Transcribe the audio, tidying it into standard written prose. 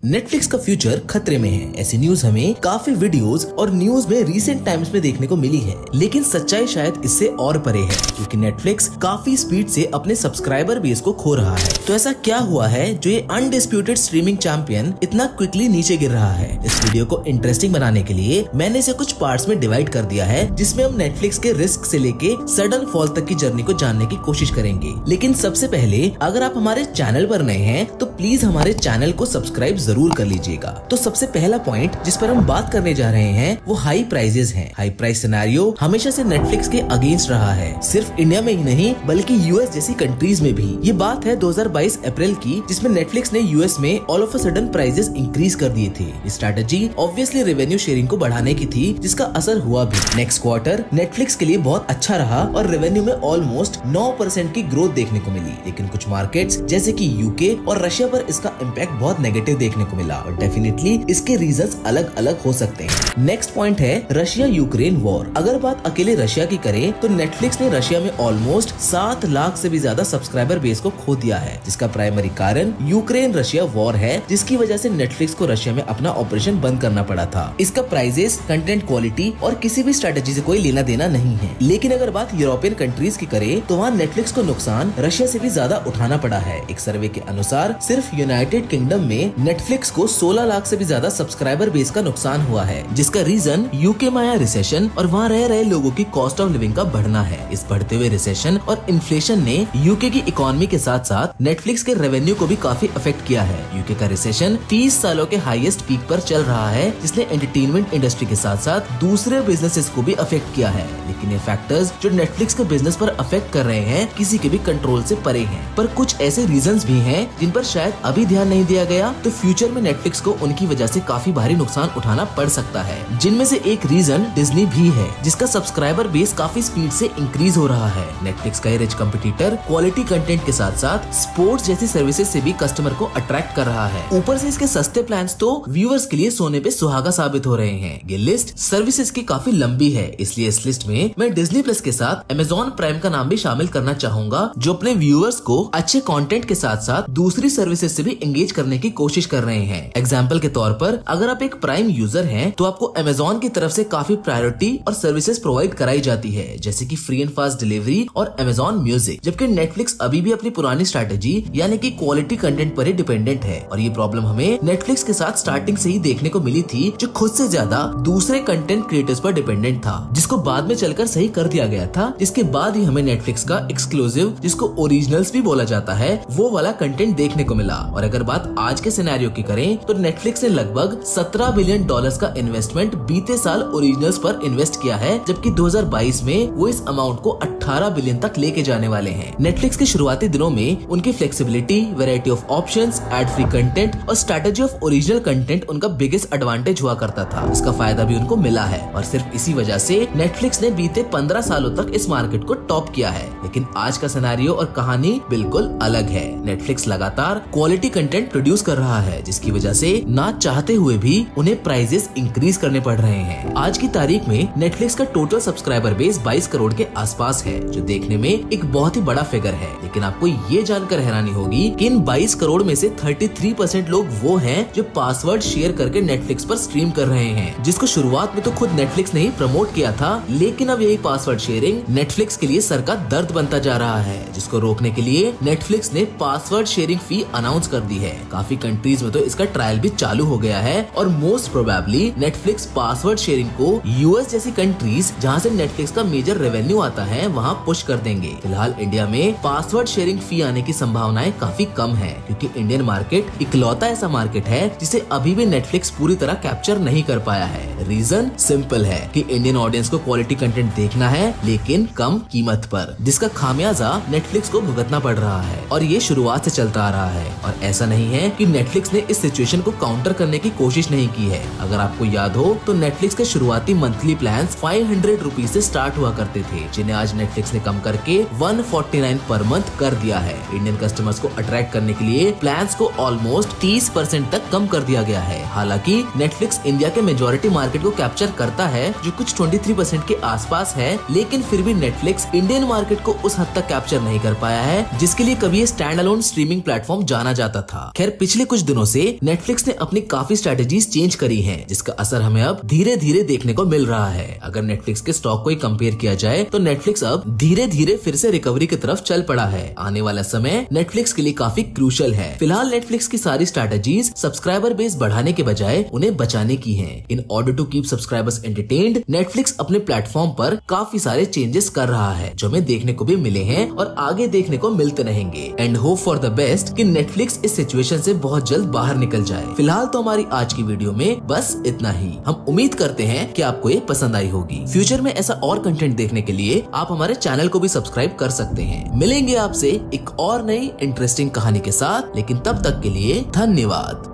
Netflix का future खतरे में है। ऐसी न्यूज हमें काफी वीडियोस और न्यूज में रीसेंट टाइम्स में देखने को मिली है, लेकिन सच्चाई शायद इससे और परे है, क्योंकि नेटफ्लिक्स काफी स्पीड से अपने सब्सक्राइबर बेस को खो रहा है। तो ऐसा क्या हुआ है जो ये अनडिस्प्यूटेड स्ट्रीमिंग चैंपियन इतना क्विकली नीचे गिर रहा है? इस वीडियो को इंटरेस्टिंग बनाने के लिए मैंने इसे कुछ पार्ट्स में डिवाइड कर दिया है, जिसमें हम नेटफ्लिक्स के रिस्क से लेके सडन फॉल तक की जर्नी को जानने की कोशिश करेंगे। लेकिन सबसे पहले अगर आप हमारे चैनल पर नए हैं तो प्लीज हमारे चैनल को सब्सक्राइब जरूर कर लीजिएगा। तो सबसे पहला पॉइंट जिस पर हम बात करने जा रहे हैं वो हाई प्राइजेस हैं। हाई प्राइस सिनेरियो हमेशा से नेटफ्लिक्स के अगेंस्ट रहा है, सिर्फ इंडिया में ही नहीं बल्कि यूएस जैसी कंट्रीज में भी। ये बात है 2022 अप्रैल की, जिसमें नेटफ्लिक्स ने यूएस में all of a sudden prices increase कर दिए थे। स्ट्रैटेजी ऑब्वियसली रेवेन्यू शेयरिंग को बढ़ाने की थी, जिसका असर हुआ भी। नेक्स्ट क्वार्टर नेटफ्लिक्स के लिए बहुत अच्छा रहा और रेवेन्यू में ऑलमोस्ट 9% की ग्रोथ देखने को मिली। लेकिन कुछ मार्केट्स जैसे कि यूके और रशिया पर इसका इम्पैक्ट बहुत नेगेटिव देखने को मिला और डेफिनेटली इसके रीजंस अलग अलग हो सकते हैं। नेक्स्ट पॉइंट है रशिया यूक्रेन वॉर। अगर बात अकेले रशिया की करें तो नेटफ्लिक्स ने रशिया में ऑलमोस्ट 7 लाख से भी ज्यादा सब्सक्राइबर बेस को खो दिया है, जिसका प्राइमरी कारण यूक्रेन रशिया वॉर है, जिसकी वजह से नेटफ्लिक्स को रशिया में अपना ऑपरेशन बंद करना पड़ा था। इसका प्राइजेस, कंटेंट क्वालिटी और किसी भी स्ट्रेटेजी से कोई लेना देना नहीं है। लेकिन अगर बात यूरोपियन कंट्रीज की करें तो वहाँ नेटफ्लिक्स को नुकसान रशिया से भी ज्यादा उठाना पड़ा है। एक सर्वे के अनुसार सिर्फ यूनाइटेड किंगडम में नेटफ्लिक्स को 16 लाख से भी ज्यादा सब्सक्राइबर बेस का नुकसान हुआ है, जिसका रीजन यूके में आया रिसेशन और वहाँ रह रहे लोगों की कॉस्ट ऑफ लिविंग का बढ़ना है। इस बढ़ते हुए रिसेशन और इन्फ्लेशन ने यूके की इकोनॉमी के साथ साथ नेटफ्लिक्स के रेवेन्यू को भी काफी अफेक्ट किया है। यूके का रिसेशन 30 सालों के हाईएस्ट पीक पर चल रहा है, जिसने एंटरटेनमेंट इंडस्ट्री के साथ साथ दूसरे बिजनेसेस को भी अफेक्ट किया है। लेकिन ये फैक्टर्स जो नेटफ्लिक्स के बिजनेस पर अफेक्ट कर रहे हैं किसी के भी कंट्रोल से परे हैं। पर कुछ ऐसे रीजंस भी हैं जिन पर शायद अभी ध्यान नहीं दिया गया, तो फ्यूचर में नेटफ्लिक्स को उनकी वजह से काफी भारी नुकसान उठाना पड़ सकता है। जिनमें से एक रीजन डिज्नी भी है, जिसका सब्सक्राइबर बेस काफी स्पीड से इंक्रीज हो रहा है। नेटफ्लिक्स का ये रिच कंपटीटर क्वालिटी कंटेंट के साथ साथ स्पोर्ट्स जैसी सर्विसेज से भी कस्टमर को अट्रैक्ट कर रहा है। ऊपर से इसके सस्ते प्लान्स तो व्यूअर्स के लिए सोने पे सुहागा साबित हो रहे हैं। ये लिस्ट सर्विसेज की काफी लंबी है, इसलिए इस लिस्ट में मैं डिज्नी प्लस के साथ अमेज़न प्राइम का नाम भी शामिल करना चाहूंगा, जो अपने व्यूअर्स को अच्छे कंटेंट के साथ साथ दूसरी सर्विसेज से भी एंगेज करने की कोशिश कर रहे हैं। एग्जाम्पल के तौर पर अगर आप एक प्राइम यूजर हैं तो आपको अमेज़न की तरफ से काफी प्रायोरिटी और सर्विसेज प्रोवाइड कराई जाती है, जैसे कि फ्री एंड फास्ट डिलीवरी और अमेज़न म्यूजिक। जबकि नेटफ्लिक्स अभी भी अपनी पुरानी स्ट्रैटेजी यानी कि क्वालिटी कंटेंट पर ही डिपेंडेंट है और ये प्रॉब्लम हमें नेटफ्लिक्स के साथ स्टार्टिंग से ही देखने को मिली थी, जो खुद से ज्यादा दूसरे कंटेंट क्रिएटर्स पर डिपेंडेंट था, जिसको बाद में चलकर सही कर दिया गया था। जिसके बाद ही हमें नेटफ्लिक्स का एक्सक्लूसिव, जिसको ओरिजिनल्स भी बोला जाता है, वो वाला कंटेंट देखने को मिला। और अगर बात आज के सिनेरियो की करें तो नेटफ्लिक्स ने लगभग $17 बिलियन का इन्वेस्टमेंट बीते साल ओरिजिनल्स पर इन्वेस्ट किया है, जबकि 2022 में वो इस अमाउंट को 18 बिलियन तक लेके जाने वाले हैं। नेटफ्लिक्स के शुरुआती दिनों में उनकी flexibility, variety of options, ad free content और स्ट्रैटेजी ऑफ ओरिजिनल कंटेंट उनका बिगेस्ट एडवांटेज हुआ करता था। इसका फायदा भी उनको मिला है और सिर्फ इसी वजह से नेटफ्लिक्स ने बीते 15 सालों तक इस मार्केट को टॉप किया है। लेकिन आज का सिनेरियो और कहानी बिल्कुल अलग है। नेटफ्लिक्स लगातार क्वालिटी कंटेंट प्रोड्यूस कर रहा है, जिसकी वजह से ना चाहते हुए भी उन्हें प्राइजेस इंक्रीज करने पड़ रहे हैं। आज की तारीख में नेटफ्लिक्स का टोटल सब्सक्राइबर बेस 22 करोड़ के आसपास है, जो देखने में एक बहुत ही बड़ा फिगर है। लेकिन आपको ये जानकर हैरानी होगी कि इन 22 करोड़ में से 33% लोग वो हैं जो पासवर्ड शेयर करके नेटफ्लिक्स पर स्ट्रीम कर रहे हैं, जिसको शुरुआत में तो खुद नेटफ्लिक्स ने ही प्रमोट किया था। लेकिन अब यही पासवर्ड शेयरिंग नेटफ्लिक्स के लिए सर का दर्द बनता जा रहा है, जिसको रोकने के लिए नेटफ्लिक्स ने पासवर्ड शेयरिंग फी अनाउंस कर दी है। काफी कंट्रीज में तो इसका ट्रायल भी चालू हो गया है और most probably Netflix password sharing को यूएस जैसी कंट्रीज जहां से नेटफ्लिक्स का मेजर रेवेन्यू आता है वहां पुश कर देंगे। फिलहाल इंडिया में पासवर्ड शेयरिंग फी आने की संभावनाएं काफी कम है, क्योंकि इंडियन मार्केट इकलौता ऐसा मार्केट है जिसे अभी भी नेटफ्लिक्स पूरी तरह कैप्चर नहीं कर पाया है। रीजन सिंपल है कि इंडियन ऑडियंस को क्वालिटी कंटेंट देखना है, लेकिन कम कीमत पर, जिसका खामियाजा नेटफ्लिक्स को भुगतना पड़ रहा है और ये शुरुआत से चलता आ रहा है। और ऐसा नहीं है कि नेटफ्लिक्स ने इस सिचुएशन को काउंटर करने की कोशिश नहीं की है। अगर आपको याद हो तो नेटफ्लिक्स के शुरुआती मंथली प्लान 500 रुपीज से स्टार्ट हुआ करते थे, जिन्हें आज नेटफ्लिक्स ने कम करके 149 पर मंथ कर दिया है। इंडियन कस्टमर्स को अट्रैक्ट करने के लिए प्लान्स को ऑलमोस्ट 30% तक कम कर दिया गया है। हालांकि नेटफ्लिक्स इंडिया के मेजोरिटी मार्केट को कैप्चर करता है, जो कुछ 23% के आसपास है, लेकिन फिर भी नेटफ्लिक्स इंडियन मार्केट को उस हद तक कैप्चर नहीं कर पाया है जिसके लिए कभी ये स्टैंड अलोन स्ट्रीमिंग प्लेटफॉर्म जाना जाता था। खैर पिछले कुछ दिनों से नेटफ्लिक्स ने अपनी काफी स्ट्रेटेजीज चेंज करी हैं, जिसका असर हमें अब धीरे धीरे देखने को मिल रहा है। अगर नेटफ्लिक्स के स्टॉक को कंपेयर किया जाए तो नेटफ्लिक्स अब धीरे धीरे फिर से रिकवरी की तरफ चल पड़ा है। आने वाला समय नेटफ्लिक्स के लिए काफी क्रूशियल है। फिलहाल नेटफ्लिक्स की सारी स्ट्रेटेजीज सब्सक्राइबर बेस बढ़ाने के बजाय उन्हें बचाने की है। In order to keep subscribers entertained, Netflix अपने प्लेटफॉर्म पर काफी सारे चेंजेस कर रहा है, जो हमें देखने को भी मिले हैं और आगे देखने को मिलते रहेंगे। And hope for the best कि नेटफ्लिक्स इस सिचुएशन से बहुत जल्द बाहर निकल जाए। फिलहाल तो हमारी आज की वीडियो में बस इतना ही। हम उम्मीद करते हैं कि आपको ये पसंद आई होगी। फ्यूचर में ऐसा और कंटेंट देखने के लिए आप हमारे चैनल को भी सब्सक्राइब कर सकते हैं। मिलेंगे आपसे एक और नई इंटरेस्टिंग कहानी के साथ, लेकिन तब तक के लिए धन्यवाद।